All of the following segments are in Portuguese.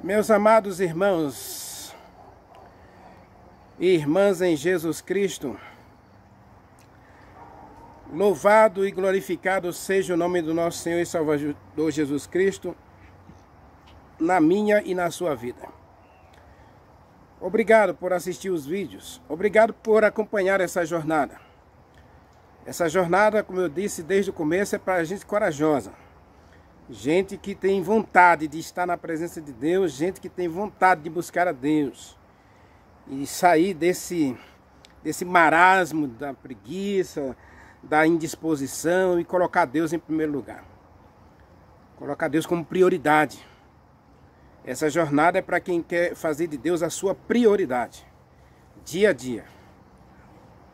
Meus amados irmãos e irmãs em Jesus Cristo, louvado e glorificado seja o nome do nosso Senhor e Salvador Jesus Cristo, na minha e na sua vida. Obrigado por assistir os vídeos, obrigado por acompanhar essa jornada. Essa jornada, como eu disse desde o começo, é para gente corajosa. Gente que tem vontade de estar na presença de Deus, gente que tem vontade de buscar a Deus. E sair desse marasmo da preguiça, da indisposição e colocar Deus em primeiro lugar. Colocar Deus como prioridade. Essa jornada é para quem quer fazer de Deus a sua prioridade, dia a dia.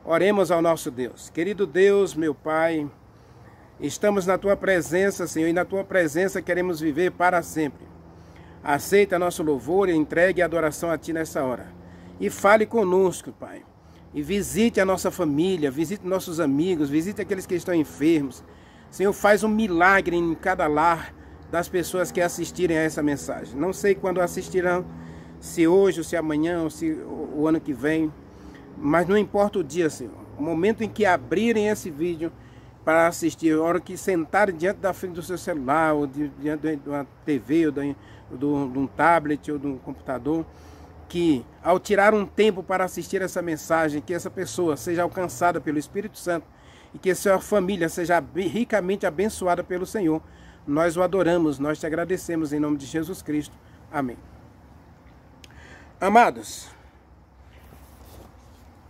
Oremos ao nosso Deus. Querido Deus, meu Pai, estamos na Tua presença, Senhor, e na Tua presença queremos viver para sempre. Aceita nosso louvor e entregue a adoração a Ti nessa hora. E fale conosco, Pai. E visite a nossa família, visite nossos amigos, visite aqueles que estão enfermos. Senhor, faz um milagre em cada lar das pessoas que assistirem a essa mensagem. Não sei quando assistirão, se hoje, ou se amanhã, ou se o ano que vem. Mas não importa o dia, Senhor. O momento em que abrirem esse vídeo para assistir, a hora que sentarem diante da frente do seu celular, ou diante de uma TV, ou de um tablet, ou de um computador, que ao tirar um tempo para assistir essa mensagem, que essa pessoa seja alcançada pelo Espírito Santo e que a sua família seja ricamente abençoada pelo Senhor. Nós o adoramos, nós te agradecemos em nome de Jesus Cristo. Amém. Amados,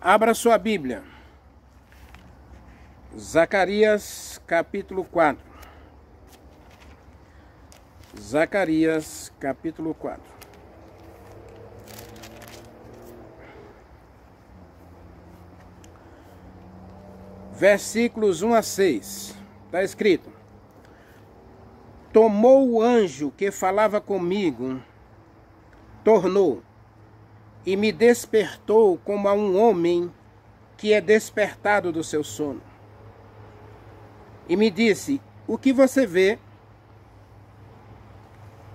abra sua Bíblia. Zacarias capítulo 4. Zacarias capítulo 4. Versículos 1 a 6. Está escrito: Tomou o anjo que falava comigo, tornou, e me despertou como a um homem que é despertado do seu sono. E me disse: O que você vê?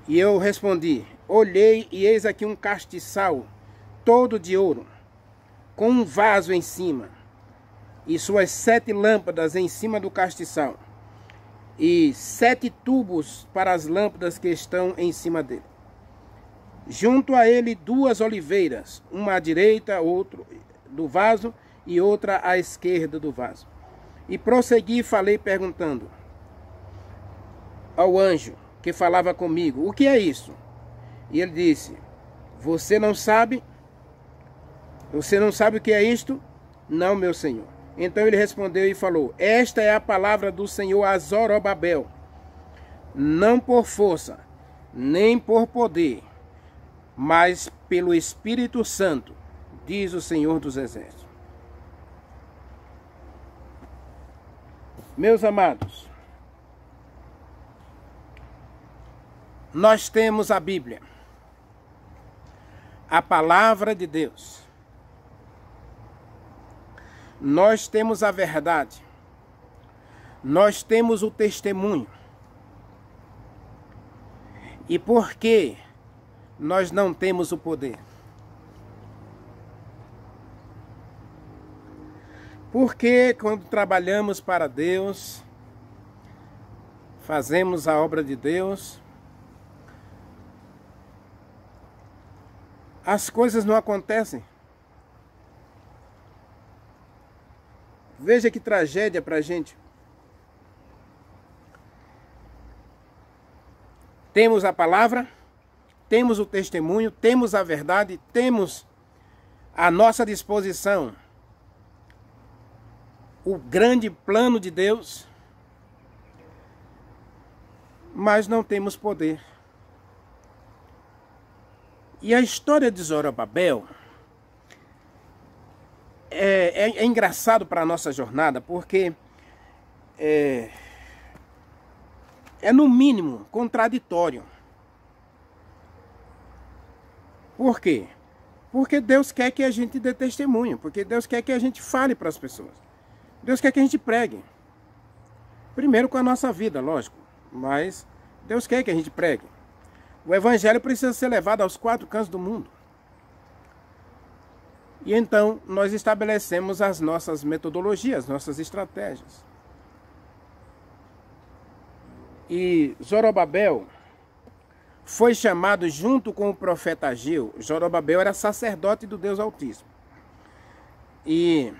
E eu respondi: Olhei e eis aqui um castiçal todo de ouro, com um vaso em cima, e suas 7 lâmpadas em cima do castiçal, e 7 tubos para as lâmpadas que estão em cima dele. Junto a ele 2 oliveiras, uma à direita, outra do vaso, e outra à esquerda do vaso. E prossegui e falei perguntando ao anjo que falava comigo: O que é isso? E ele disse: Você não sabe? Você não sabe o que é isto? Não, meu senhor. Então ele respondeu e falou: Esta é a palavra do Senhor a Zorobabel, não por força, nem por poder, mas pelo Espírito Santo, diz o Senhor dos Exércitos. Meus amados, nós temos a Bíblia, a palavra de Deus. Nós temos a verdade. Nós temos o testemunho. E por que nós não temos o poder? Porque quando trabalhamos para Deus, fazemos a obra de Deus, as coisas não acontecem. Veja que tragédia para a gente. Temos a palavra, temos o testemunho, temos a verdade, temos à nossa disposição o grande plano de Deus, mas não temos poder. E a história de Zorobabel é engraçado para a nossa jornada, porque é no mínimo contraditório. Por quê? Porque Deus quer que a gente dê testemunho, porque Deus quer que a gente fale para as pessoas. Deus quer que a gente pregue. Primeiro com a nossa vida, lógico, mas Deus quer que a gente pregue. O evangelho precisa ser levado aos 4 cantos do mundo. E então nós estabelecemos as nossas metodologias, nossas estratégias. E Zorobabel foi chamado junto com o profeta Ageu. Zorobabel era sacerdote do Deus Altíssimo. E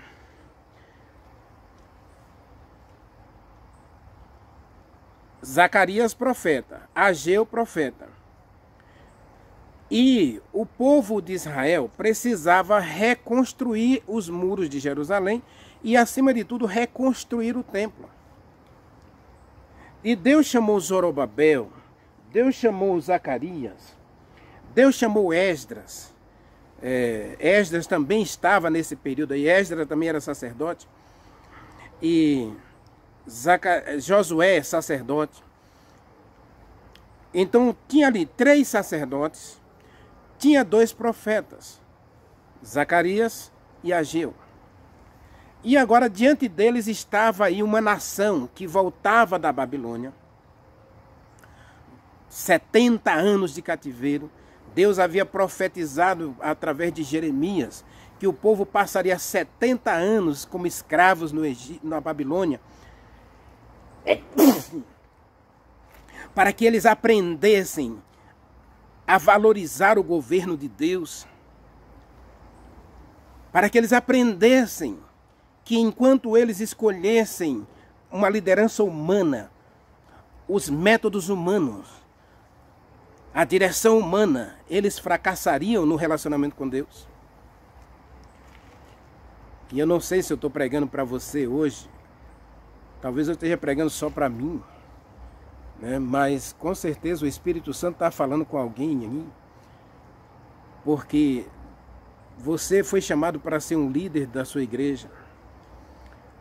Zacarias profeta, Ageu profeta. E o povo de Israel precisava reconstruir os muros de Jerusalém e, acima de tudo, reconstruir o templo. E Deus chamou Zorobabel, Deus chamou Zacarias, Deus chamou Esdras. Esdras também estava nesse período aí, Esdras também era sacerdote. E Josué, sacerdote. Então tinha ali 3 sacerdotes, tinha 2 profetas, Zacarias e Ageu. E agora diante deles estava aí uma nação que voltava da Babilônia. 70 anos de cativeiro. Deus havia profetizado através de Jeremias que o povo passaria 70 anos como escravos na Babilônia, para que eles aprendessem a valorizar o governo de Deus, para que eles aprendessem que enquanto eles escolhessem uma liderança humana, os métodos humanos, a direção humana, eles fracassariam no relacionamento com Deus. E eu não sei se eu estou pregando para você hoje, talvez eu esteja pregando só para mim, né? Mas com certeza o Espírito Santo está falando com alguém aí, porque você foi chamado para ser um líder da sua igreja,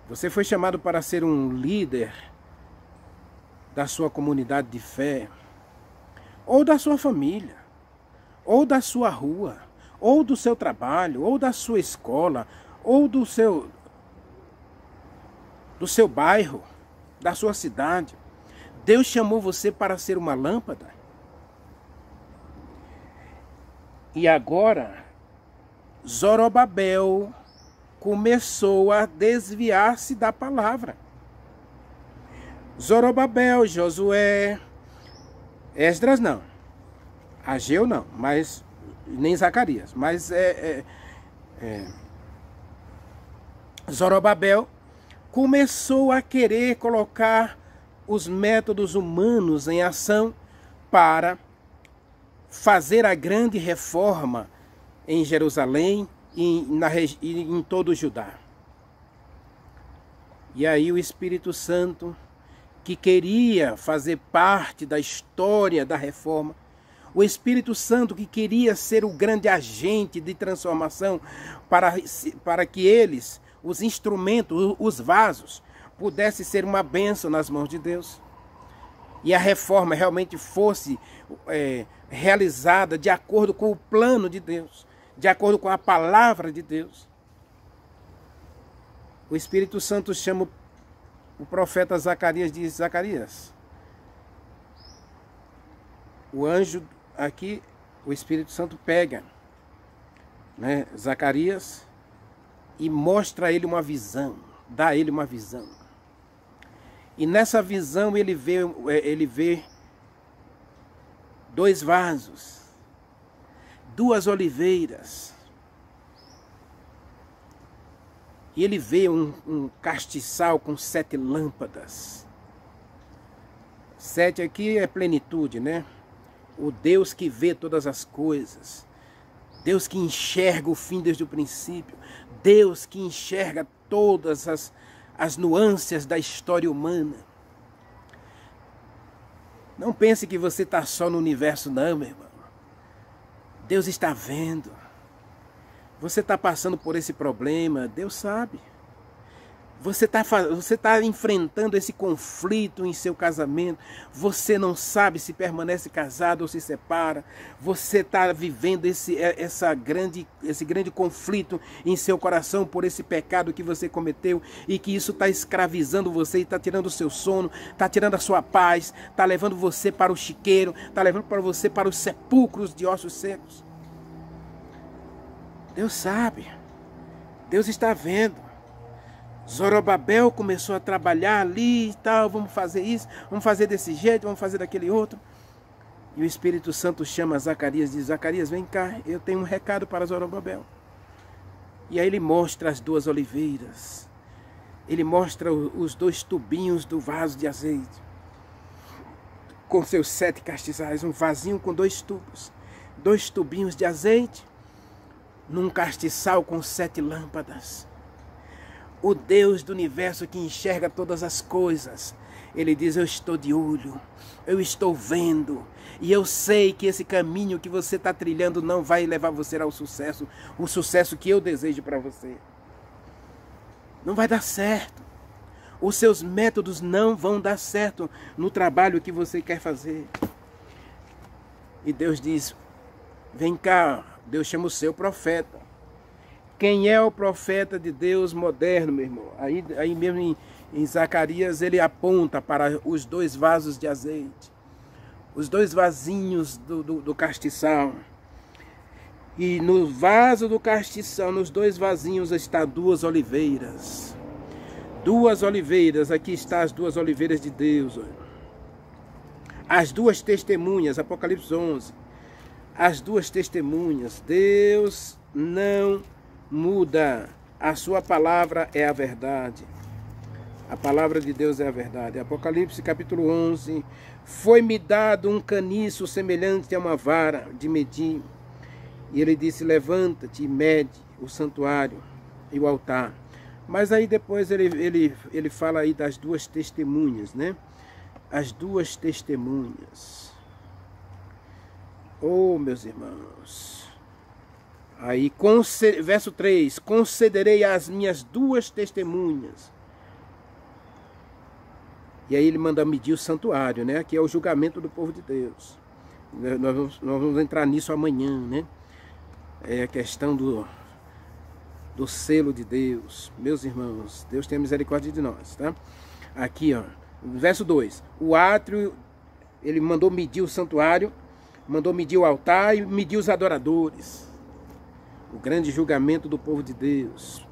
você foi chamado para ser um líder da sua comunidade de fé, ou da sua família, ou da sua rua, ou do seu trabalho, ou da sua escola, ou do seu bairro, da sua cidade. Deus chamou você para ser uma lâmpada. E agora, Zorobabel começou a desviar-se da palavra. Zorobabel, Josué, Esdras não, Ageu não, mas nem Zacarias, mas Zorobabel começou a querer colocar os métodos humanos em ação para fazer a grande reforma em Jerusalém e em todo o Judá. E aí o Espírito Santo, que queria fazer parte da história da reforma, o Espírito Santo que queria ser o grande agente de transformação para que eles, os instrumentos, os vasos, pudessem ser uma bênção nas mãos de Deus. E a reforma realmente fosse realizada de acordo com o plano de Deus, de acordo com a palavra de Deus. O Espírito Santo chama o profeta Zacarias, diz: Zacarias, o anjo aqui, o Espírito Santo pega, né, Zacarias e mostra a ele uma visão, dá a ele uma visão. E nessa visão ele vê 2 vasos, 2 oliveiras. E ele vê um castiçal com 7 lâmpadas. 7 aqui é plenitude, né? O Deus que vê todas as coisas. Deus que enxerga o fim desde o princípio. Deus que enxerga todas as nuances da história humana. Não pense que você está só no universo, não, meu irmão. Deus está vendo. Você está passando por esse problema, Deus sabe. Você está enfrentando esse conflito em seu casamento. Você não sabe se permanece casado ou se separa. Você está vivendo esse grande conflito em seu coração por esse pecado que você cometeu. E que isso está escravizando você e está tirando o seu sono, está tirando a sua paz, está levando você para o chiqueiro, está levando para você para os sepulcros de ossos secos. Deus sabe. Deus está vendo. Zorobabel começou a trabalhar ali e tal, vamos fazer isso, vamos fazer desse jeito, vamos fazer daquele outro. E o Espírito Santo chama Zacarias e diz: Zacarias, vem cá, eu tenho um recado para Zorobabel. E aí ele mostra as duas oliveiras, ele mostra os 2 tubinhos do vaso de azeite, com seus 7 castiçais, um vasinho com 2 tubos, 2 tubinhos de azeite, num castiçal com 7 lâmpadas. O Deus do universo que enxerga todas as coisas, ele diz: eu estou de olho, eu estou vendo, e eu sei que esse caminho que você está trilhando não vai levar você ao sucesso, o sucesso que eu desejo para você. Não vai dar certo. Os seus métodos não vão dar certo no trabalho que você quer fazer. E Deus diz: vem cá, Deus chama o seu profeta. Quem é o profeta de Deus moderno, meu irmão? Aí mesmo em Zacarias ele aponta para os 2 vasos de azeite. Os 2 vasinhos do castiçal. E no vaso do castiçal, nos 2 vasinhos, está 2 oliveiras. 2 oliveiras, aqui estão as 2 oliveiras de Deus. As 2 testemunhas, Apocalipse 11. As 2 testemunhas. Deus não muda, a sua palavra é a verdade. A palavra de Deus é a verdade. Apocalipse capítulo 11. Foi-me dado um caniço semelhante a uma vara de medir. E ele disse: levanta-te e mede o santuário e o altar. Mas aí depois ele fala aí das 2 testemunhas, né? As 2 testemunhas. Oh, meus irmãos. Aí, verso 3, concederei às minhas 2 testemunhas. E aí ele manda medir o santuário, né? Que é o julgamento do povo de Deus. Nós vamos entrar nisso amanhã, né? É a questão do selo de Deus. Meus irmãos, Deus tenha misericórdia de nós, tá? Aqui, ó, verso 2. O átrio, ele mandou medir o santuário, mandou medir o altar e medir os adoradores. O grande julgamento do povo de Deus,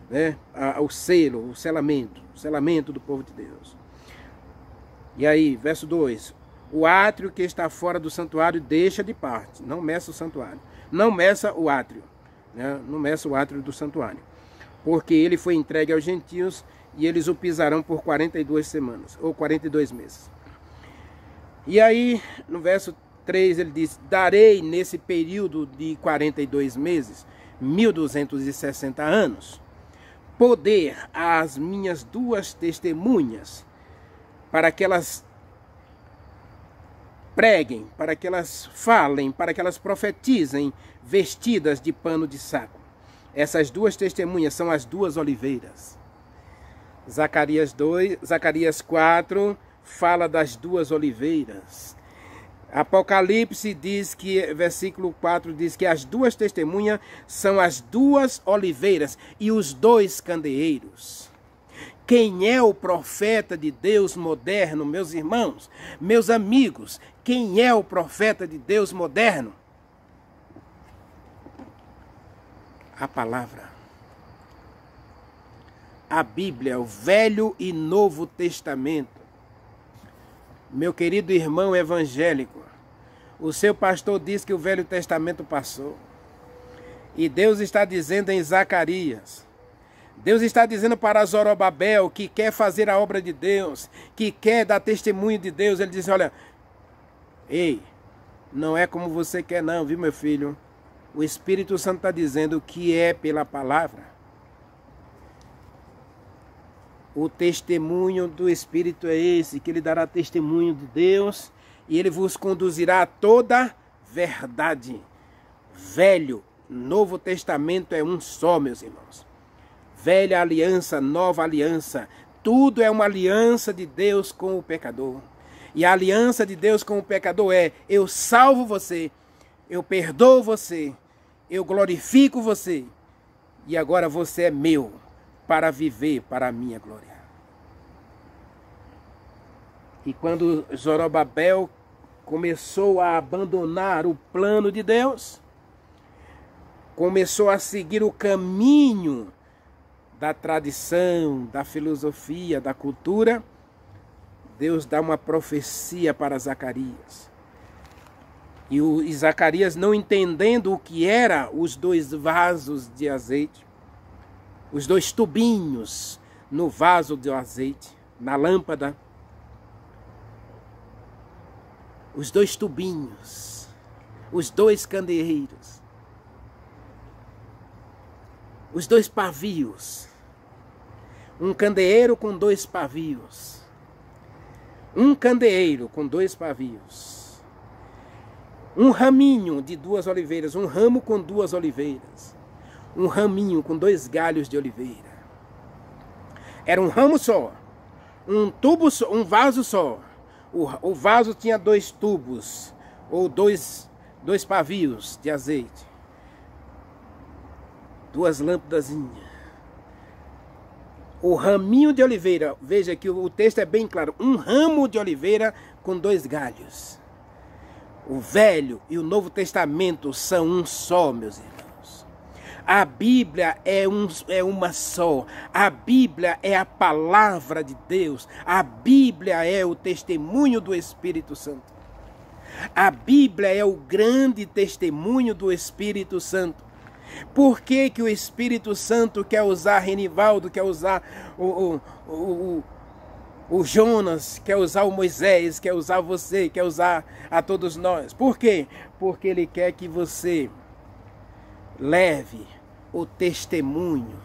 né? O selo, o selamento do povo de Deus. E aí, verso 2: o átrio que está fora do santuário deixa de parte, não meça o santuário, não meça o átrio, né? Não meça o átrio do santuário, porque ele foi entregue aos gentios e eles o pisarão por 42 semanas, ou 42 meses. E aí, no verso 3, ele diz: darei nesse período de 42 meses, 1260 anos, poder às minhas 2 testemunhas, para que elas preguem, para que elas falem, para que elas profetizem, vestidas de pano de saco. Essas 2 testemunhas são as 2 oliveiras. Zacarias 4 fala das 2 oliveiras. Apocalipse diz que, versículo 4 diz que as 2 testemunhas são as 2 oliveiras e os 2 candeeiros. Quem é o profeta de Deus moderno, meus irmãos, meus amigos? Quem é o profeta de Deus moderno? A palavra. A Bíblia, o Velho e Novo Testamento. Meu querido irmão evangélico, o seu pastor diz que o Velho Testamento passou. E Deus está dizendo em Zacarias, Deus está dizendo para Zorobabel, que quer fazer a obra de Deus, que quer dar testemunho de Deus, ele diz: olha, ei, não é como você quer não, viu, meu filho? O Espírito Santo está dizendo que é pela palavra. O testemunho do Espírito é esse, que ele dará testemunho de Deus e ele vos conduzirá a toda verdade. Velho, Novo Testamento é um só, meus irmãos. velha aliança, nova aliança. Tudo é uma aliança de Deus com o pecador. E a aliança de Deus com o pecador é: eu salvo você, eu perdoo você, eu glorifico você, e agora você é meu para viver para a minha glória. E quando Zorobabel começou a abandonar o plano de Deus, começou a seguir o caminho da tradição, da filosofia, da cultura, Deus dá uma profecia para Zacarias. E Zacarias, não entendendo o que era os 2 vasos de azeite, os 2 tubinhos no vaso de azeite, na lâmpada, os 2 tubinhos, os 2 candeeiros, os 2 pavios, um candeeiro com 2 pavios, um candeeiro com 2 pavios, um raminho de 2 oliveiras, um ramo com 2 oliveiras, um raminho com 2 galhos de oliveira. Era um ramo só, um tubo só, um vaso só. O vaso tinha 2 tubos, ou 2 pavios de azeite, 2 lâmpadazinhas. O raminho de oliveira, veja que o texto é bem claro, um ramo de oliveira com 2 galhos. O Velho e o Novo Testamento são um só, meus irmãos. A Bíblia é uma só. A Bíblia é a palavra de Deus. A Bíblia é o testemunho do Espírito Santo. A Bíblia é o grande testemunho do Espírito Santo. Por que que o Espírito Santo quer usar Renivaldo, quer usar o Jonas, quer usar o Moisés, quer usar você, quer usar a todos nós? Por quê? Porque Ele quer que você leve o testemunho,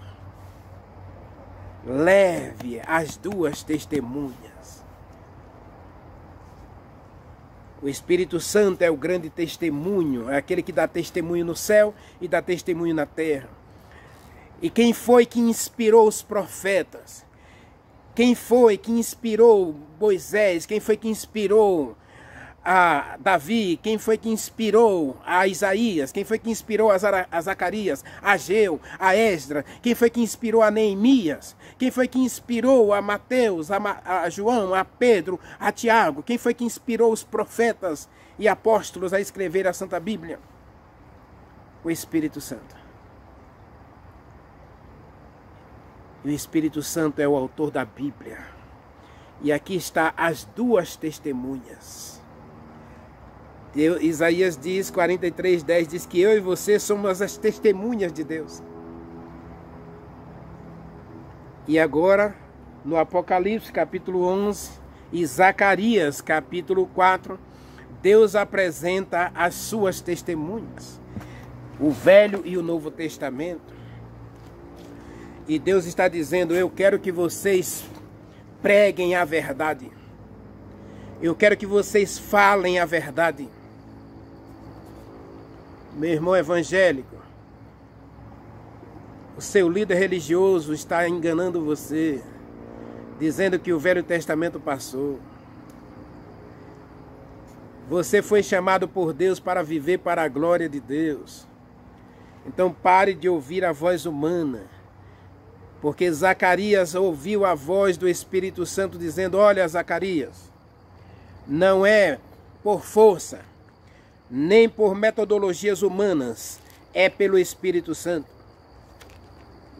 leve as 2 testemunhas. O Espírito Santo é o grande testemunho, é aquele que dá testemunho no céu e dá testemunho na terra. E quem foi que inspirou os profetas? Quem foi que inspirou Moisés? Quem foi que inspirou a Davi? Quem foi que inspirou a Isaías? Quem foi que inspirou a Zacarias, a Ageu, a Esdras? Quem foi que inspirou a Neemias? Quem foi que inspirou a Mateus, a João, a Pedro, a Tiago? Quem foi que inspirou os profetas e apóstolos a escrever a Santa Bíblia? O Espírito Santo. E o Espírito Santo é o autor da Bíblia. E aqui está as 2 testemunhas. Isaías diz, 43:10, diz que eu e você somos as testemunhas de Deus. E agora, no Apocalipse, capítulo 11, e Zacarias, capítulo 4, Deus apresenta as suas testemunhas, o Velho e o Novo Testamento. E Deus está dizendo: eu quero que vocês preguem a verdade. Eu quero que vocês falem a verdade. Meu irmão evangélico, o seu líder religioso está enganando você, dizendo que o Velho Testamento passou. Você foi chamado por Deus para viver para a glória de Deus. Então pare de ouvir a voz humana, porque Zacarias ouviu a voz do Espírito Santo dizendo: olha, Zacarias, não é por força, nem por metodologias humanas, é pelo Espírito Santo.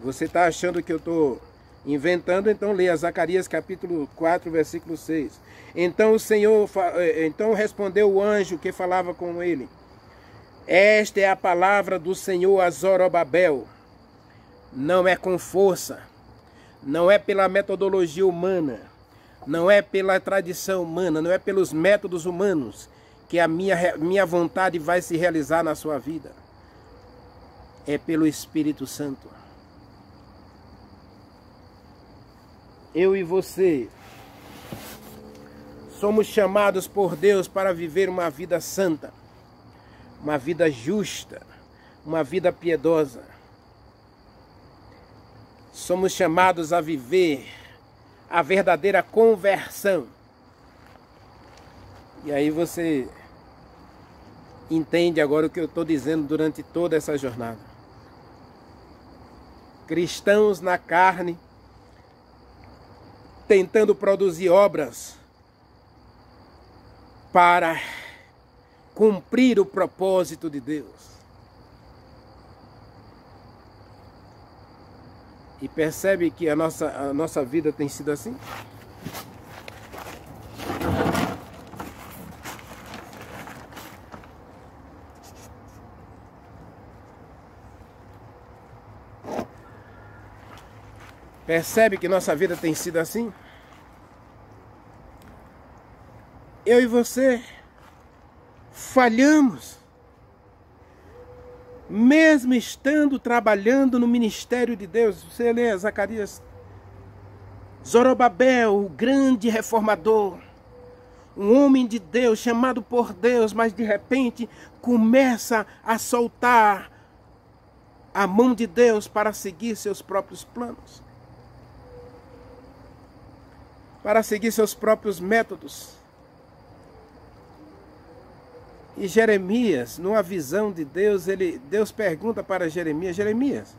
Você está achando que eu estou inventando? Então leia Zacarias capítulo 4, versículo 6. Então respondeu o anjo que falava com ele: esta é a palavra do Senhor a Zorobabel. Não é com força, não é pela metodologia humana, não é pela tradição humana, não é pelos métodos humanos que a minha vontade vai se realizar na sua vida. É pelo Espírito Santo. Eu e você somos chamados por Deus para viver uma vida santa, uma vida justa, uma vida piedosa. somos chamados a viver a verdadeira conversão. E aí você entende agora o que eu estou dizendo durante toda essa jornada. Cristãos na carne, tentando produzir obras para cumprir o propósito de Deus. E percebe que a nossa vida tem sido assim? Percebe que nossa vida tem sido assim? Eu e você falhamos, mesmo estando trabalhando no ministério de Deus. Você lê Zacarias, Zorobabel, o grande reformador, um homem de Deus, chamado por Deus, mas de repente começa a soltar a mão de Deus para seguir seus próprios planos, para seguir seus próprios métodos. E Jeremias, numa visão de Deus, Deus pergunta para Jeremias: Jeremias,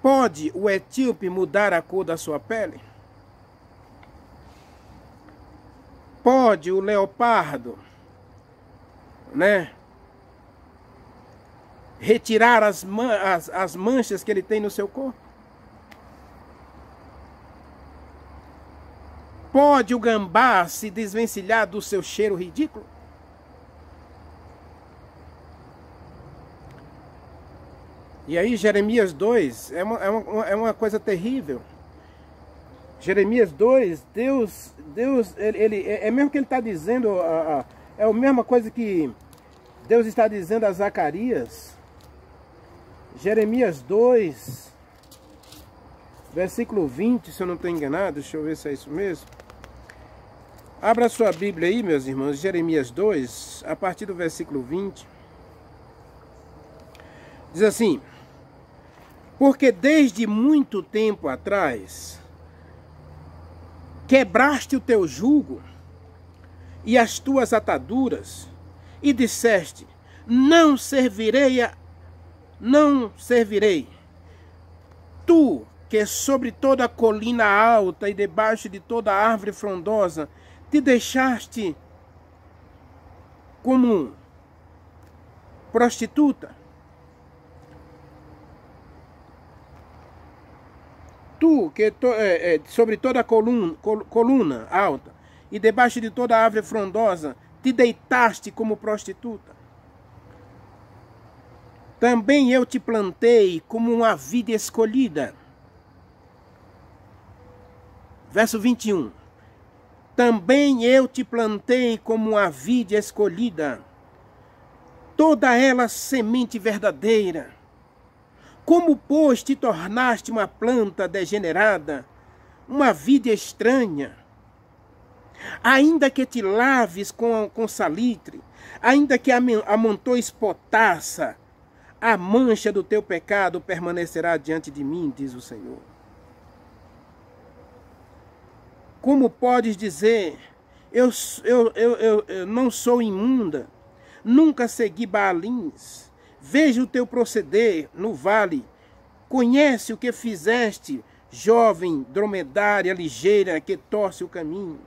pode o etíope mudar a cor da sua pele? Pode o leopardo, retirar as manchas que ele tem no seu corpo? Pode o gambá se desvencilhar do seu cheiro ridículo? E aí Jeremias 2 é uma coisa terrível. Jeremias 2, Deus é mesmo que ele está dizendo, é a mesma coisa que Deus está dizendo a Zacarias. Jeremias 2, versículo 20, se eu não estou enganado, deixa eu ver se é isso mesmo. Abra sua Bíblia aí, meus irmãos, Jeremias 2, a partir do versículo 20. Diz assim: porque desde muito tempo atrás quebraste o teu jugo e as tuas ataduras, e disseste: não servirei. Tu, que sobre toda colina alta e debaixo de toda árvore frondosa te deixaste como prostituta. Tu, que sobre toda coluna alta e debaixo de toda árvore frondosa te deitaste como prostituta. Também eu te plantei como uma vide escolhida. Verso 21. Também eu te plantei como uma vide escolhida, toda ela semente verdadeira. Como, pois, te tornaste uma planta degenerada, uma vide estranha? Ainda que te laves com salitre, ainda que amontoes potassa, a mancha do teu pecado permanecerá diante de mim, diz o Senhor. Como podes dizer, eu não sou imunda, nunca segui Baalins? Veja o teu proceder no vale, conhece o que fizeste, jovem dromedária ligeira que torce o caminho.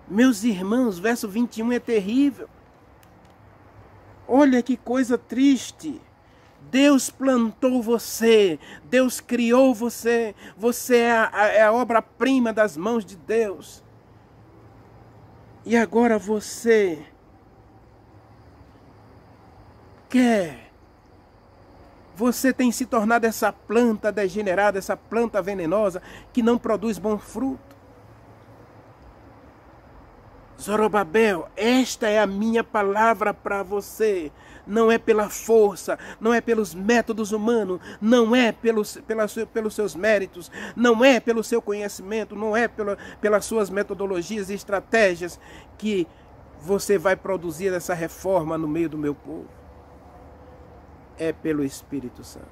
Meus irmãos, verso 21 é terrível. Olha que coisa triste. Deus plantou você, Deus criou você, você é a obra-prima das mãos de Deus. E agora você você tem se tornado essa planta degenerada, essa planta venenosa que não produz bom fruto. Zorobabel, esta é a minha palavra para você. Não é pela força, não é pelos métodos humanos, não é pelos seus méritos, não é pelo seu conhecimento, não é pelas suas metodologias e estratégias que você vai produzir essa reforma no meio do meu povo. É pelo Espírito Santo.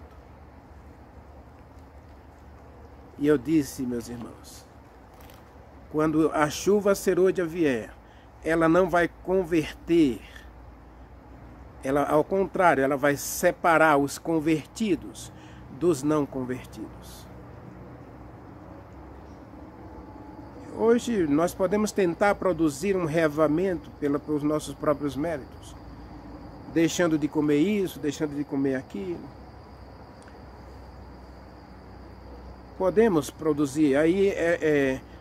E eu disse, meus irmãos, quando a chuva serôdia vier, ela não vai converter, ela, ao contrário, ela vai separar os convertidos dos não convertidos. Hoje nós podemos tentar produzir um reavivamento pelos nossos próprios méritos, deixando de comer isso, deixando de comer aquilo. Podemos produzir, aí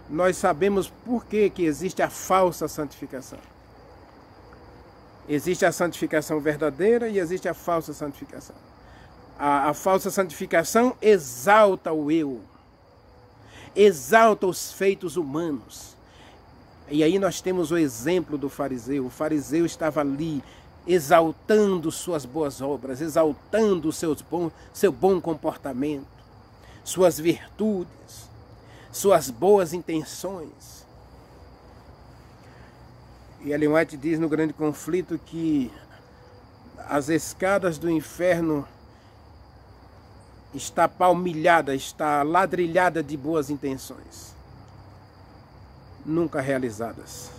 nós sabemos por que existe a falsa santificação. Existe a santificação verdadeira e existe a falsa santificação. A falsa santificação exalta o eu, exalta os feitos humanos. E aí nós temos o exemplo do fariseu. O fariseu estava ali exaltando suas boas obras, exaltando o seu bom comportamento, suas virtudes, suas boas intenções. E Ellen White diz no Grande Conflito que as escadas do inferno está palmilhada, está ladrilhada de boas intenções, nunca realizadas.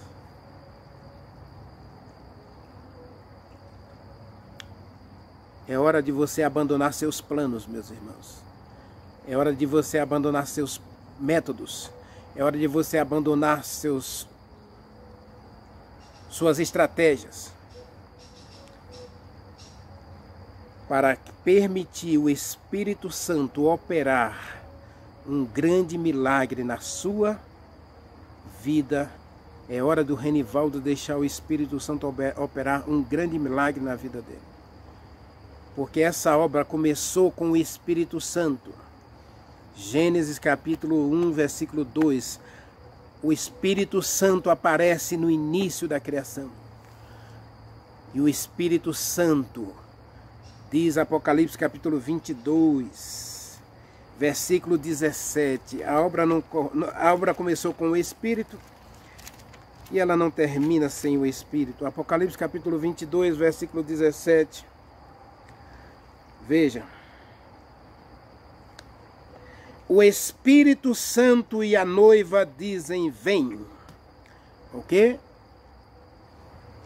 É hora de você abandonar seus planos, meus irmãos. É hora de você abandonar seus métodos. É hora de você abandonar suas estratégias, para permitir o Espírito Santo operar um grande milagre na sua vida. É hora do Renivaldo deixar o Espírito Santo operar um grande milagre na vida dele. Porque essa obra começou com o Espírito Santo. Gênesis capítulo 1, versículo 2. O Espírito Santo aparece no início da criação. E o Espírito Santo, diz Apocalipse capítulo 22, versículo 17. A obra começou com o Espírito e ela não termina sem o Espírito. Apocalipse capítulo 22, versículo 17. Veja. O Espírito Santo e a noiva dizem: vem. Ok?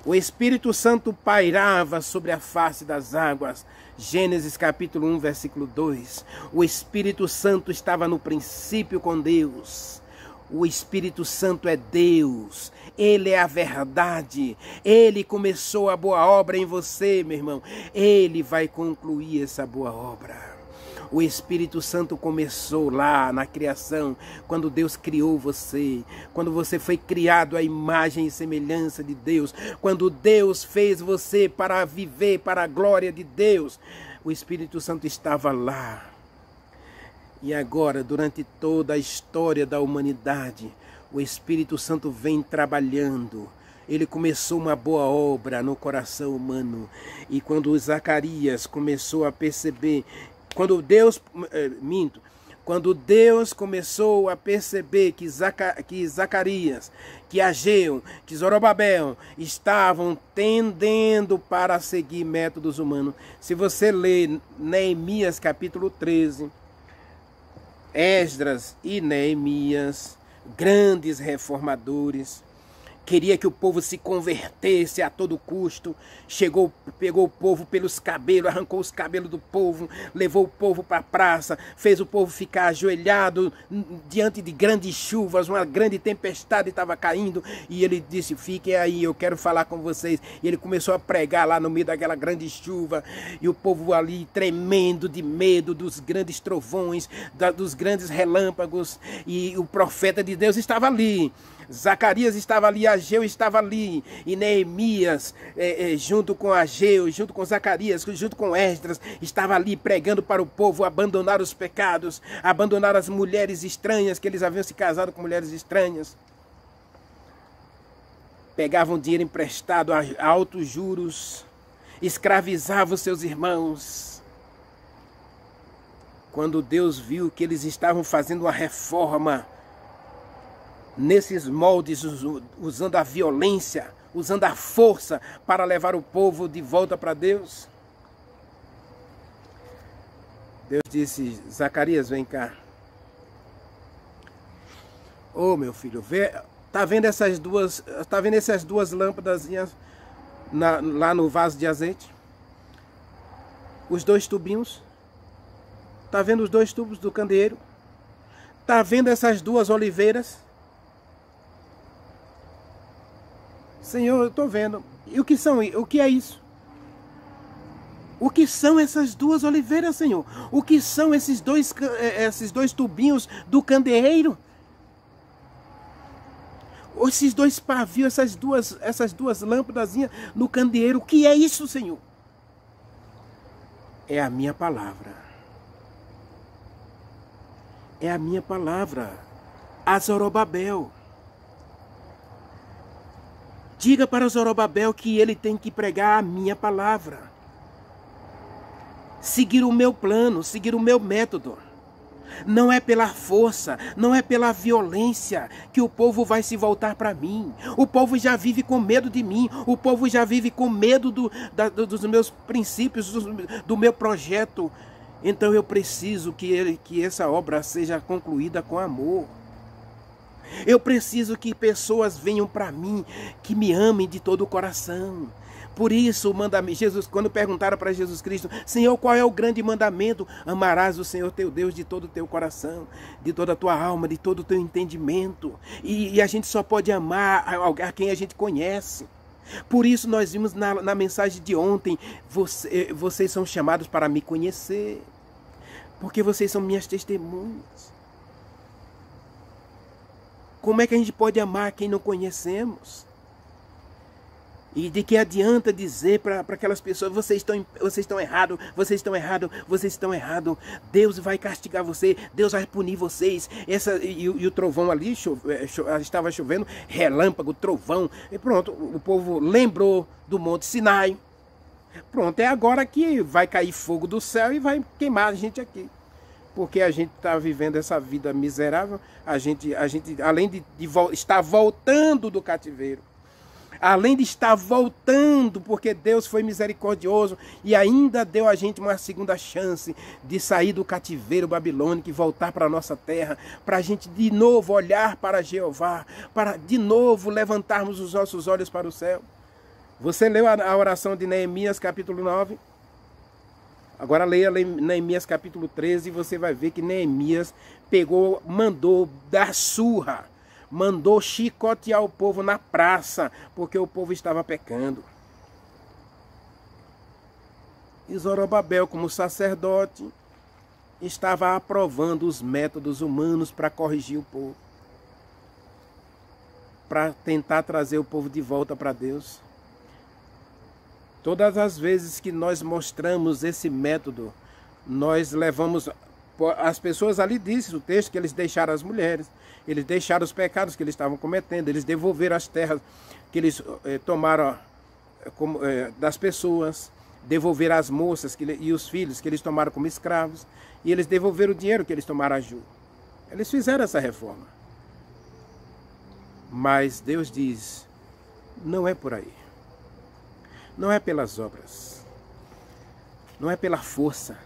O Espírito Santo pairava sobre a face das águas. Gênesis capítulo 1, versículo 2. O Espírito Santo estava no princípio com Deus. O Espírito Santo é Deus. Ele é a verdade. Ele começou a boa obra em você, meu irmão. Ele vai concluir essa boa obra. O Espírito Santo começou lá na criação, quando Deus criou você, quando você foi criado à imagem e semelhança de Deus, quando Deus fez você para viver para a glória de Deus. O Espírito Santo estava lá. E agora, durante toda a história da humanidade, o Espírito Santo vem trabalhando. Ele começou uma boa obra no coração humano. E quando Zacarias começou a perceber, quando Deus começou a perceber que Zacarias, que Ageu, que Zorobabel estavam tendendo para seguir métodos humanos. Se você ler Neemias capítulo 13, Esdras e Neemias, grandes reformadores, queria que o povo se convertesse a todo custo. Pegou o povo pelos cabelos, arrancou os cabelos do povo, levou o povo para a praça, fez o povo ficar ajoelhado diante de grandes chuvas, uma grande tempestade estava caindo, e ele disse: fiquem aí, eu quero falar com vocês. E ele começou a pregar lá no meio daquela grande chuva, e o povo ali tremendo de medo dos grandes trovões, dos grandes relâmpagos, e o profeta de Deus estava ali. Zacarias estava ali, Ageu estava ali, e Neemias, junto com Ageu, junto com Zacarias, junto com Esdras, estava ali pregando para o povo abandonar os pecados, abandonar as mulheres estranhas, que eles haviam se casado com mulheres estranhas. Pegavam dinheiro emprestado a altos juros, escravizavam seus irmãos. Quando Deus viu que eles estavam fazendo uma reforma nesses moldes, usando a violência, usando a força para levar o povo de volta para Deus, Deus disse: Zacarias, vem cá. Ô, meu filho, tá vendo essas duas lâmpadazinhas lá no vaso de azeite? Os dois tubinhos? Tá vendo os dois tubos do candeeiro? Tá vendo essas duas oliveiras? Senhor, eu tô vendo. E o que são? O que é isso? O que são essas duas oliveiras, Senhor? O que são esses dois tubinhos do candeeiro? Esses dois pavios, essas duas lâmpadazinhas no candeeiro, o que é isso, Senhor? É a minha palavra. É a minha palavra. A Zorobabel. Diga para Zorobabel que ele tem que pregar a minha palavra. Seguir o meu plano, seguir o meu método. Não é pela força, não é pela violência que o povo vai se voltar para mim. O povo já vive com medo de mim. O povo já vive com medo dos meus princípios, do meu projeto. Então eu preciso que essa obra seja concluída com amor. Eu preciso que pessoas venham para mim, que me amem de todo o coração. Por isso, quando perguntaram para Jesus Cristo, Senhor, qual é o grande mandamento? Amarás o Senhor teu Deus de todo o teu coração, de toda a tua alma, de todo o teu entendimento. E a gente só pode amar a quem a gente conhece. Por isso nós vimos na mensagem de ontem, vocês são chamados para me conhecer, porque vocês são minhas testemunhas. Como é que a gente pode amar quem não conhecemos? E de que adianta dizer para aquelas pessoas, vocês estão errados, vocês estão errados, vocês estão errados. Deus vai castigar você, Deus vai punir vocês. E o trovão ali, estava chovendo, relâmpago, trovão. E pronto, o povo lembrou do Monte Sinai. Pronto, é agora que vai cair fogo do céu e vai queimar a gente aqui. Porque a gente está vivendo essa vida miserável, a gente além de estar voltando do cativeiro, além de estar voltando, porque Deus foi misericordioso e ainda deu a gente uma segunda chance de sair do cativeiro babilônico e voltar para a nossa terra, para a gente de novo olhar para Jeová, para de novo levantarmos os nossos olhos para o céu. Você leu a oração de Neemias capítulo 9? Agora leia Neemias capítulo 13 e você vai ver que Neemias mandou dar surra, mandou chicotear o povo na praça, porque o povo estava pecando. E Zorobabel, como sacerdote, estava aprovando os métodos humanos para corrigir o povo, para tentar trazer o povo de volta para Deus. Todas as vezes que nós mostramos esse método, nós levamos... As pessoas ali dizem o texto que eles deixaram as mulheres, eles deixaram os pecados que eles estavam cometendo, eles devolveram as terras que eles tomaram das pessoas, devolveram as moças e os filhos que eles tomaram como escravos, e eles devolveram o dinheiro que eles tomaram a juros. Eles fizeram essa reforma. Mas Deus diz, não é por aí. Não é pelas obras, não é pela força.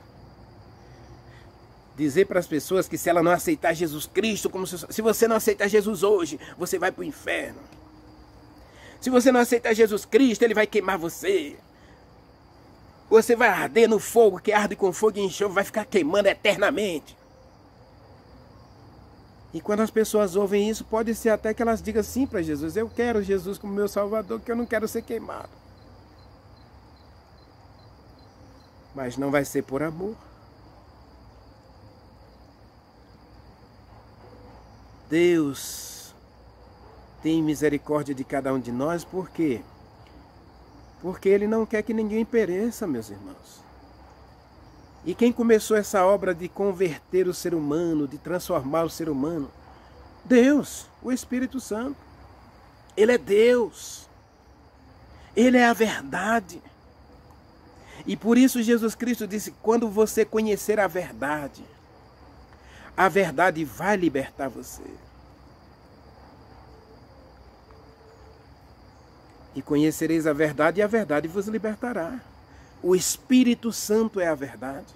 Dizer para as pessoas que se ela não aceitar Jesus Cristo, se você não aceitar Jesus hoje, você vai para o inferno. Se você não aceitar Jesus Cristo, Ele vai queimar você. Você vai arder no fogo, que arde com fogo e enxofre, vai ficar queimando eternamente. E quando as pessoas ouvem isso, pode ser até que elas digam sim para Jesus, eu quero Jesus como meu Salvador, que eu não quero ser queimado. Mas não vai ser por amor. Deus tem misericórdia de cada um de nós, por quê? Porque Ele não quer que ninguém pereça, meus irmãos. E quem começou essa obra de converter o ser humano, de transformar o ser humano? Deus, o Espírito Santo. Ele é Deus. Ele é a verdade. E por isso Jesus Cristo disse, quando você conhecer a verdade vai libertar você. E conhecereis a verdade e a verdade vos libertará. O Espírito Santo é a verdade.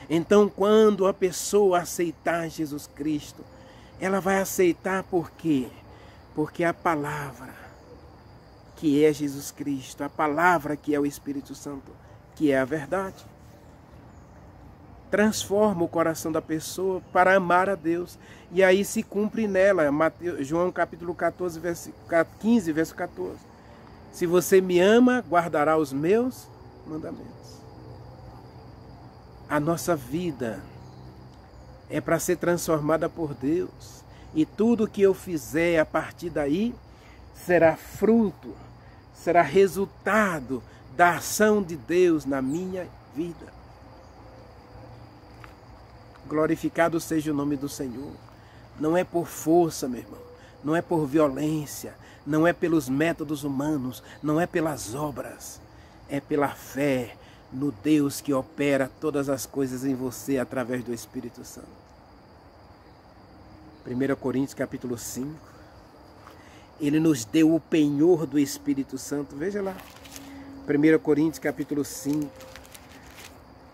Então, quando a pessoa aceitar Jesus Cristo, Ela vai aceitar por quê? Porque a palavra, que é Jesus Cristo, a palavra que é o Espírito Santo, que é a verdade, transforma o coração da pessoa para amar a Deus. E aí se cumpre nela, João capítulo 15, verso 14. Se você me ama, guardará os meus mandamentos. A nossa vida é para ser transformada por Deus. E tudo que eu fizer a partir daí será fruto, será resultado da ação de Deus na minha vida. Glorificado seja o nome do Senhor. Não é por força, meu irmão. Não é por violência. Não é pelos métodos humanos. Não é pelas obras. É pela fé no Deus que opera todas as coisas em você através do Espírito Santo. 1 Coríntios capítulo 5. Ele nos deu o penhor do Espírito Santo. Veja lá. 1 Coríntios capítulo 5.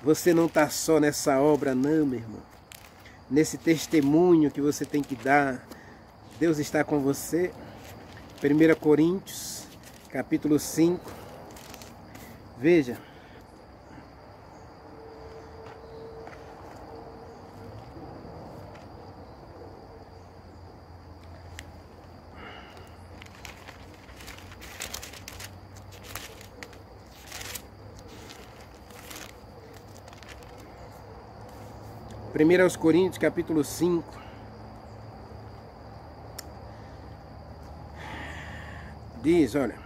Você não está só nessa obra não, meu irmão. Nesse testemunho que você tem que dar. Deus está com você. 1 Coríntios capítulo 5. Veja. Primeiro aos Coríntios, capítulo 5. Diz, olha.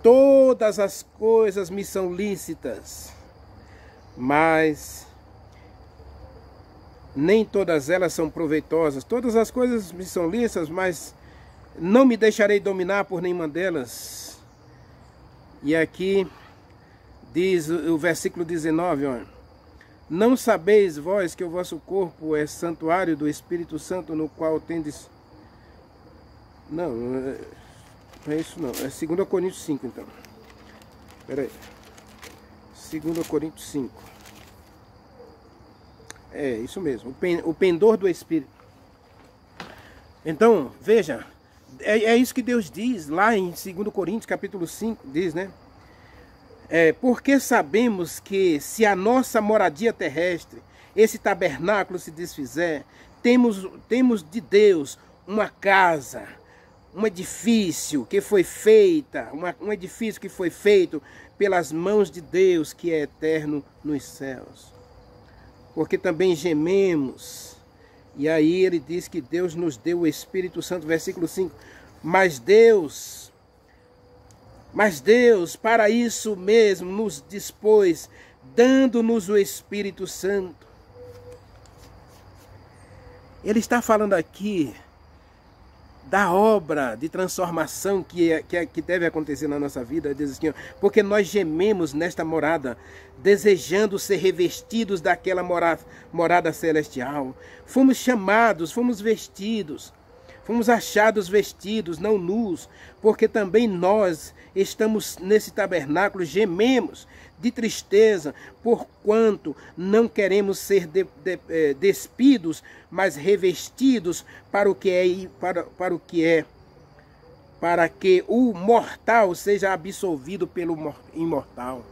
Todas as coisas me são lícitas, mas nem todas elas são proveitosas. Todas as coisas me são lícitas, mas não me deixarei dominar por nenhuma delas. E aqui diz o versículo 19, olha. Não sabeis vós que o vosso corpo é santuário do Espírito Santo, no qual tendes... Não é isso não. É 2 Coríntios 5, então. Espera aí. 2 Coríntios 5. É, isso mesmo. O pendor do Espírito. Então, veja. É isso que Deus diz lá em 2 Coríntios, capítulo 5. Diz, né? Porque sabemos que se a nossa moradia terrestre, esse tabernáculo se desfizer, temos de Deus uma casa, um edifício que foi feita, um edifício que foi feito pelas mãos de Deus, que é eterno nos céus. Porque também gememos. E aí ele diz que Deus nos deu o Espírito Santo, versículo 5. Mas Deus, para isso mesmo, nos dispôs, dando-nos o Espírito Santo. Ele está falando aqui da obra de transformação que deve acontecer na nossa vida. Ele diz assim, porque nós gememos nesta morada, desejando ser revestidos daquela morada celestial. Fomos chamados, fomos vestidos. Fomos achados vestidos, não nus, porque também nós estamos nesse tabernáculo, gememos de tristeza, porquanto não queremos ser despidos, mas revestidos para que o mortal seja absolvido pelo imortal,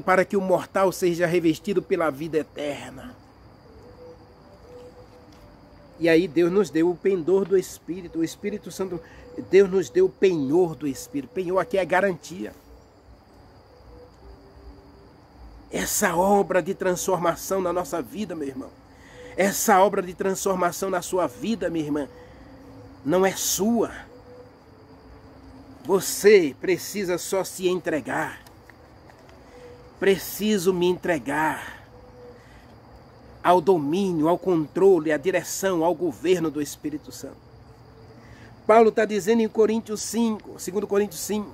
para que o mortal seja revestido pela vida eterna. E aí Deus nos deu o pendor do Espírito. O Espírito Santo, Deus nos deu o penhor do Espírito. Penhor aqui é garantia. Essa obra de transformação na nossa vida, meu irmão. Essa obra de transformação na sua vida, minha irmã, não é sua. Você precisa só se entregar. Preciso me entregar ao domínio, ao controle, à direção, ao governo do Espírito Santo. Paulo está dizendo em Coríntios 5, 2 Coríntios 5,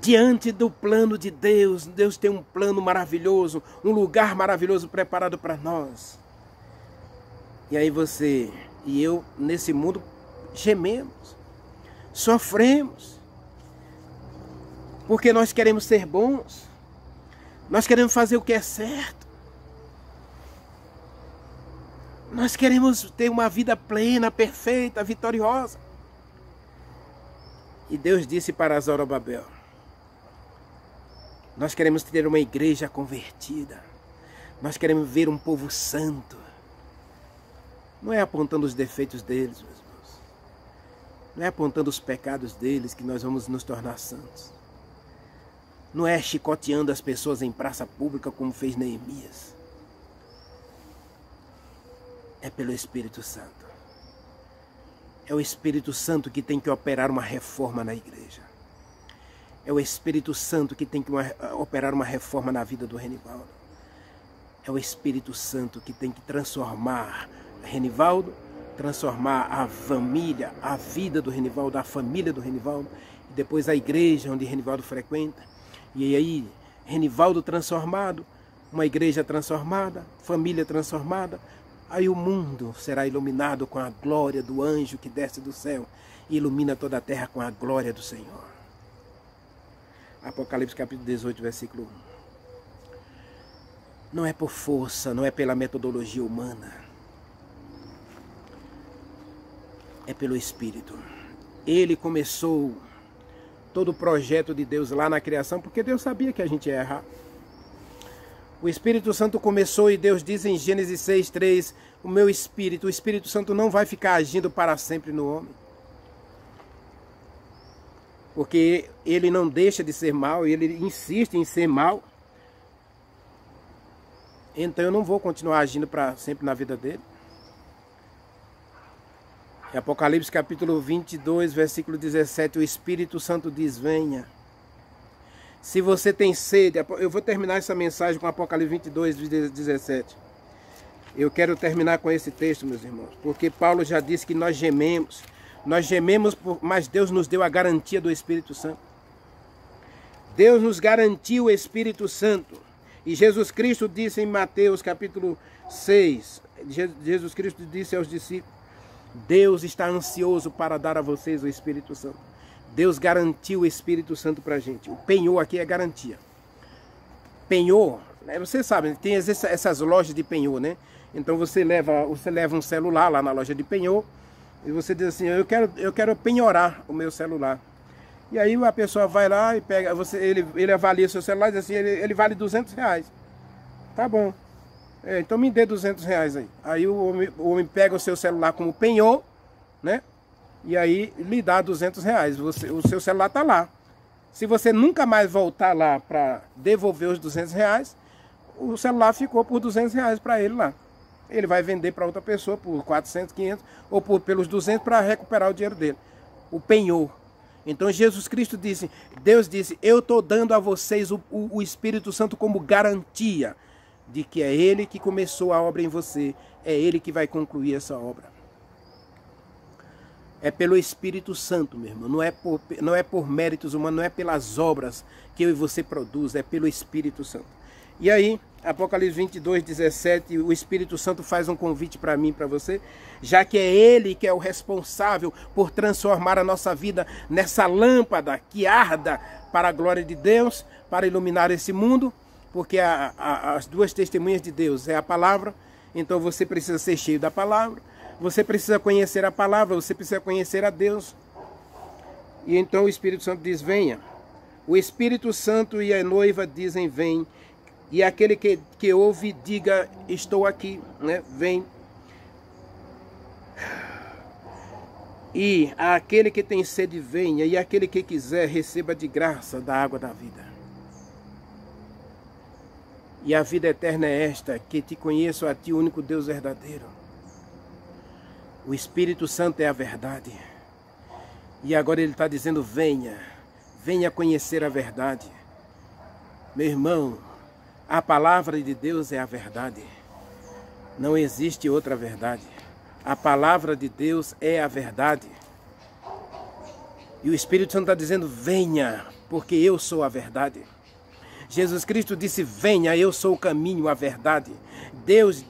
diante do plano de Deus, Deus tem um plano maravilhoso, um lugar maravilhoso preparado para nós. E aí você e eu, nesse mundo, gememos, sofremos, porque nós queremos ser bons, nós queremos fazer o que é certo. Nós queremos ter uma vida plena, perfeita, vitoriosa. E Deus disse para Zorobabel: nós queremos ter uma igreja convertida. Nós queremos ver um povo santo. Não é apontando os defeitos deles, meus irmãos. Não é apontando os pecados deles que nós vamos nos tornar santos. Não é chicoteando as pessoas em praça pública como fez Neemias. É pelo Espírito Santo. É o Espírito Santo que tem que operar uma reforma na igreja. É o Espírito Santo que tem que operar uma reforma na vida do Renivaldo. É o Espírito Santo que tem que transformar Renivaldo, transformar a família, a vida do Renivaldo, a família do Renivaldo, e depois a igreja onde Renivaldo frequenta. E aí, Renivaldo transformado, uma igreja transformada, família transformada, aí o mundo será iluminado com a glória do anjo que desce do céu e ilumina toda a terra com a glória do Senhor. Apocalipse capítulo 18, versículo 1. Não é por força, não é pela metodologia humana. É pelo Espírito. Ele começou todo o projeto de Deus lá na criação, porque Deus sabia que a gente ia errar. O Espírito Santo começou e Deus diz em Gênesis 6:3, o meu Espírito, o Espírito Santo não vai ficar agindo para sempre no homem. Porque ele não deixa de ser mal, ele insiste em ser mal. Então eu não vou continuar agindo para sempre na vida dele. Em Apocalipse capítulo 22, versículo 17, o Espírito Santo diz, venha. Se você tem sede, eu vou terminar essa mensagem com Apocalipse 22, 17. Eu quero terminar com esse texto, meus irmãos, porque Paulo já disse que nós gememos, mas Deus nos deu a garantia do Espírito Santo. Deus nos garantiu o Espírito Santo. E Jesus Cristo disse em Mateus capítulo 6, Jesus Cristo disse aos discípulos, Deus está ansioso para dar a vocês o Espírito Santo. Deus garantiu o Espírito Santo para a gente. O penhor aqui é garantia. Penhor, né, você sabe, tem essas lojas de penhor, né? Então você leva um celular lá na loja de penhor e você diz assim, eu quero penhorar o meu celular. E aí a pessoa vai lá e pega, ele avalia o seu celular e diz assim, ele vale R$200. Tá bom. Então me dê R$200 aí. Aí o homem pega o seu celular como penhor, né? E aí lhe dá R$200. O seu celular está lá. Se você nunca mais voltar lá para devolver os R$200, o celular ficou por R$200 para ele lá. Ele vai vender para outra pessoa por 400, 500 ou pelos 200 para recuperar o dinheiro dele. O penhor. Então Jesus Cristo disse, Deus disse, eu estou dando a vocês o Espírito Santo como garantia de que é Ele que começou a obra em você, é Ele que vai concluir essa obra. É pelo Espírito Santo, meu irmão, não é por méritos humanos, não é pelas obras que eu e você produz, é pelo Espírito Santo. E aí, Apocalipse 22, 17, o Espírito Santo faz um convite para mim e para você, já que é Ele que é o responsável por transformar a nossa vida nessa lâmpada que arda para a glória de Deus, para iluminar esse mundo, porque as duas testemunhas de Deus é a palavra, então você precisa ser cheio da palavra, você precisa conhecer a palavra, você precisa conhecer a Deus. E então o Espírito Santo diz, venha. O Espírito Santo e a noiva dizem, vem. E aquele que ouve, diga, estou aqui, né? Vem. E aquele que tem sede, venha. E aquele que quiser, receba de graça da água da vida. E a vida eterna é esta, que te conheço a ti, o único Deus verdadeiro. O Espírito Santo é a verdade. E agora ele está dizendo, venha. Venha conhecer a verdade. Meu irmão, a palavra de Deus é a verdade. Não existe outra verdade. A palavra de Deus é a verdade. E o Espírito Santo está dizendo, venha, porque eu sou a verdade. Jesus Cristo disse, venha, eu sou o caminho, a verdade.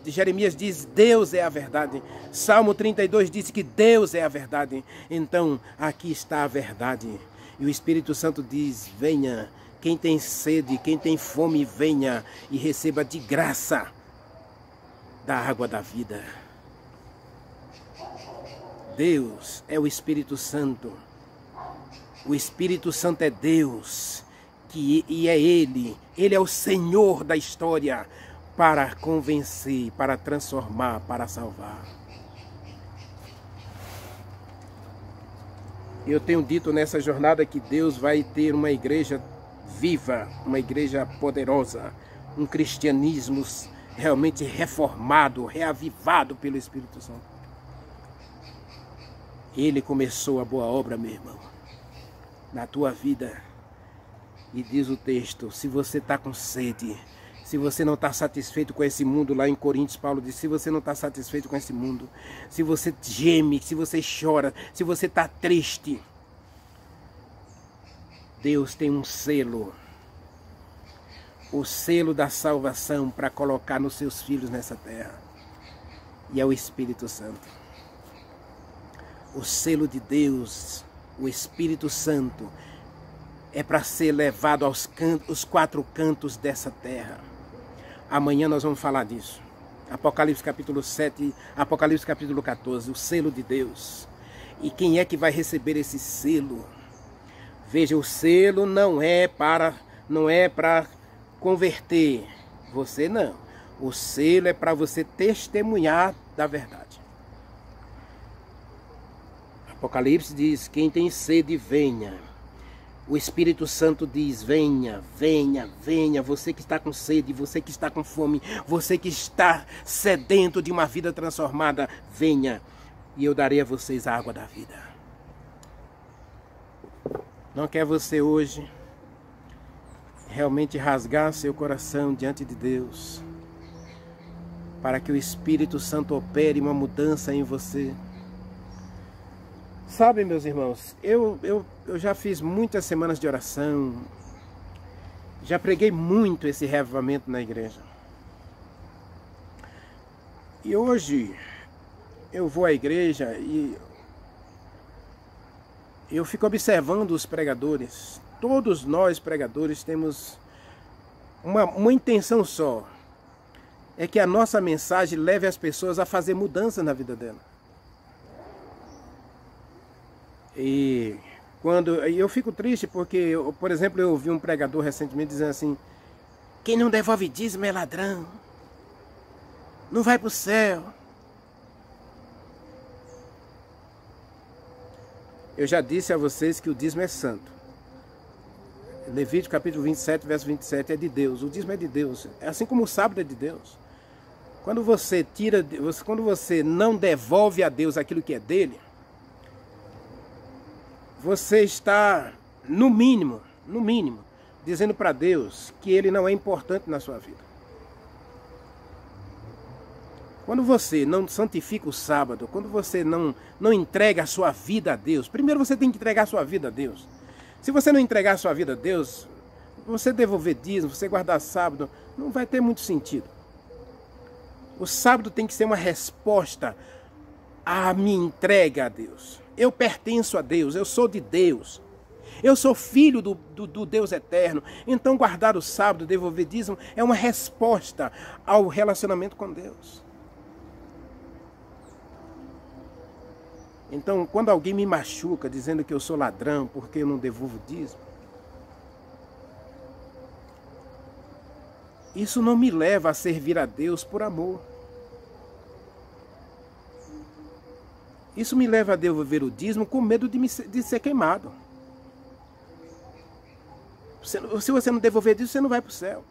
Jeremias diz, Deus é a verdade. Salmo 32 diz que Deus é a verdade. Então, aqui está a verdade. E o Espírito Santo diz, venha. Quem tem sede, quem tem fome, venha e receba de graça da água da vida. Deus é o Espírito Santo. O Espírito Santo é Deus, e é Ele é o Senhor da história para convencer, para transformar, para salvar. Eu tenho dito nessa jornada que Deus vai ter uma igreja viva, uma igreja poderosa, um cristianismo realmente reformado, reavivado pelo Espírito Santo. Ele começou a boa obra, meu irmão, na tua vida. E diz o texto, se você está com sede, se você não está satisfeito com esse mundo, lá em Coríntios Paulo diz, se você não está satisfeito com esse mundo, se você geme, se você chora, se você está triste, Deus tem um selo, o selo da salvação para colocar nos seus filhos nessa terra, e é o Espírito Santo. O selo de Deus, o Espírito Santo, é para ser levado aos os 4 cantos dessa terra. Amanhã nós vamos falar disso. Apocalipse capítulo 7, Apocalipse capítulo 14, o selo de Deus. E quem é que vai receber esse selo? Veja, o selo não é para converter você, não. O selo é para você testemunhar da verdade. Apocalipse diz, quem tem sede, venha. O Espírito Santo diz, venha, venha, venha, você que está com sede, você que está com fome, você que está sedento de uma vida transformada, venha, e eu darei a vocês a água da vida. Não quer você hoje realmente rasgar seu coração diante de Deus, para que o Espírito Santo opere uma mudança em você? Sabe, meus irmãos, eu já fiz muitas semanas de oração, já preguei muito esse reavivamento na igreja. E hoje eu vou à igreja e eu fico observando os pregadores. Todos nós pregadores temos uma intenção só, é que a nossa mensagem leve as pessoas a fazer mudança na vida dela. E eu fico triste porque, por exemplo, eu ouvi um pregador recentemente dizendo assim, quem não devolve dízimo é ladrão, não vai para o céu. Eu já disse a vocês que o dízimo é santo. Levítico capítulo 27, verso 27 é de Deus, o dízimo é de Deus, é assim como o sábado é de Deus. Quando você não devolve a Deus aquilo que é dele, você está, no mínimo, dizendo para Deus que Ele não é importante na sua vida. Quando você não santifica o sábado, quando você não entrega a sua vida a Deus, primeiro você tem que entregar a sua vida a Deus. Se você não entregar a sua vida a Deus, você devolver dízimo, você guardar sábado, não vai ter muito sentido. O sábado tem que ser uma resposta à minha entrega a Deus. Eu pertenço a Deus, eu sou de Deus. Eu sou filho do Deus eterno. Então guardar o sábado, devolver dízimo, é uma resposta ao relacionamento com Deus. Então, quando alguém me machuca dizendo que eu sou ladrão porque eu não devolvo dízimo, isso não me leva a servir a Deus por amor. Isso me leva a devolver o dízimo com medo de ser queimado. Se você não devolver dízimo, você não vai para o céu.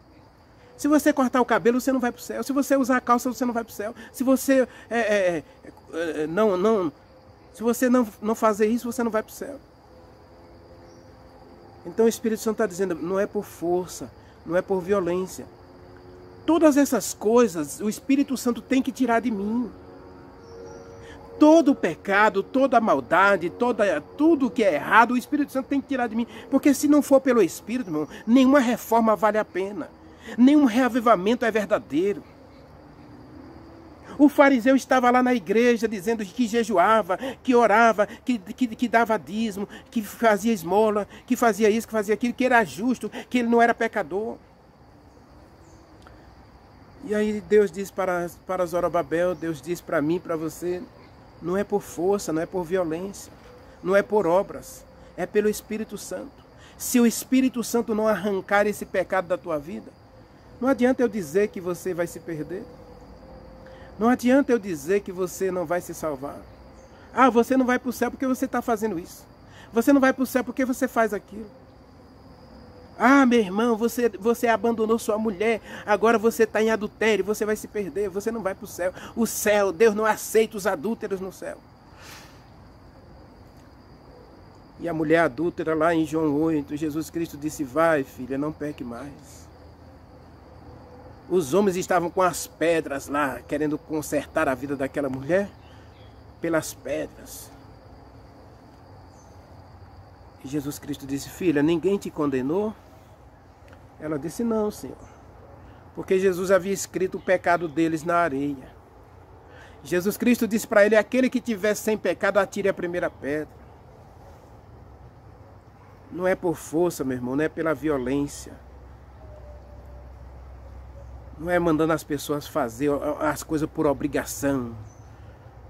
Se você cortar o cabelo, você não vai para o céu. Se você usar a calça, você não vai para o céu. Se você não fazer isso, você não vai para o céu. Então o Espírito Santo está dizendo, não é por força, não é por violência. Todas essas coisas, o Espírito Santo tem que tirar de mim. Todo o pecado, toda a maldade, tudo que é errado, o Espírito Santo tem que tirar de mim. Porque se não for pelo Espírito, irmão, nenhuma reforma vale a pena. Nenhum reavivamento é verdadeiro. O fariseu estava lá na igreja dizendo que jejuava, que orava, que dava dízimo, que fazia esmola, que fazia isso, que fazia aquilo, que era justo, que ele não era pecador. E aí Deus diz para Zorobabel, Deus diz para mim, para você, Não é por força, não é por violência, não é por obras, é pelo Espírito Santo. Se o Espírito Santo não arrancar esse pecado da tua vida, não adianta eu dizer que você vai se perder. Não adianta eu dizer que você não vai se salvar. Ah, você não vai para o céu porque você está fazendo isso. Você não vai para o céu porque você faz aquilo. Ah, meu irmão, você abandonou sua mulher, agora você está em adultério, você vai se perder, você não vai para o céu. O céu, Deus não aceita os adúlteros no céu. E a mulher adúltera lá em João 8, Jesus Cristo disse, vai filha, não peque mais. Os homens estavam com as pedras lá, querendo consertar a vida daquela mulher, pelas pedras. E Jesus Cristo disse, filha, ninguém te condenou? Ela disse, não, Senhor. Porque Jesus havia escrito o pecado deles na areia. Jesus Cristo disse para ele, aquele que tiver sem pecado, atire a primeira pedra. Não é por força, meu irmão, não é pela violência. Não é mandando as pessoas fazer as coisas por obrigação,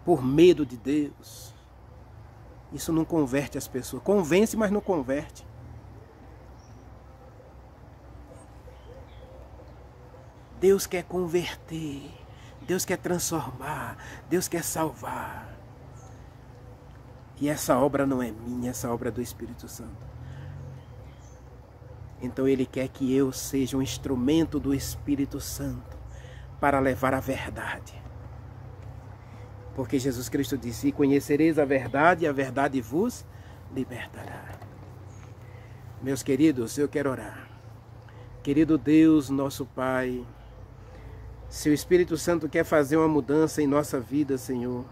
por medo de Deus. Isso não converte as pessoas. Convence, mas não converte. Deus quer converter, Deus quer transformar, Deus quer salvar. E essa obra não é minha, essa obra é do Espírito Santo. Então Ele quer que eu seja um instrumento do Espírito Santo para levar a verdade. Porque Jesus Cristo disse, conhecereis a verdade vos libertará. Meus queridos, eu quero orar. Querido Deus, nosso Pai, se o Espírito Santo quer fazer uma mudança em nossa vida, Senhor.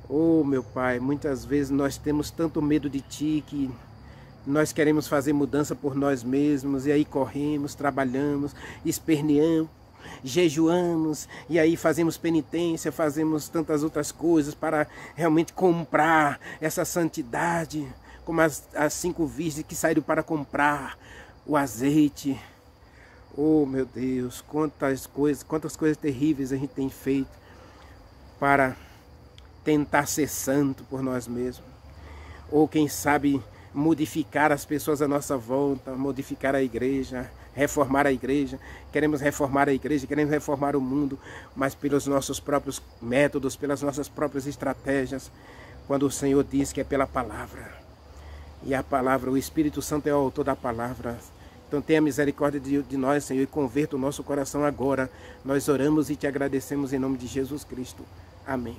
Oh, meu Pai, muitas vezes nós temos tanto medo de Ti que nós queremos fazer mudança por nós mesmos e aí corremos, trabalhamos, esperneamos, jejuamos e aí fazemos penitência, fazemos tantas outras coisas para realmente comprar essa santidade, como as 5 virgens que saíram para comprar o azeite. Oh, meu Deus, quantas coisas terríveis a gente tem feito para tentar ser santo por nós mesmos. Ou quem sabe modificar as pessoas à nossa volta, modificar a igreja, reformar a igreja. Queremos reformar a igreja, queremos reformar o mundo, mas pelos nossos próprios métodos, pelas nossas próprias estratégias, quando o Senhor diz que é pela palavra. E a palavra, o Espírito Santo é o autor da palavra. Então tenha misericórdia de nós, Senhor, e converta o nosso coração agora. Nós oramos e te agradecemos em nome de Jesus Cristo. Amém.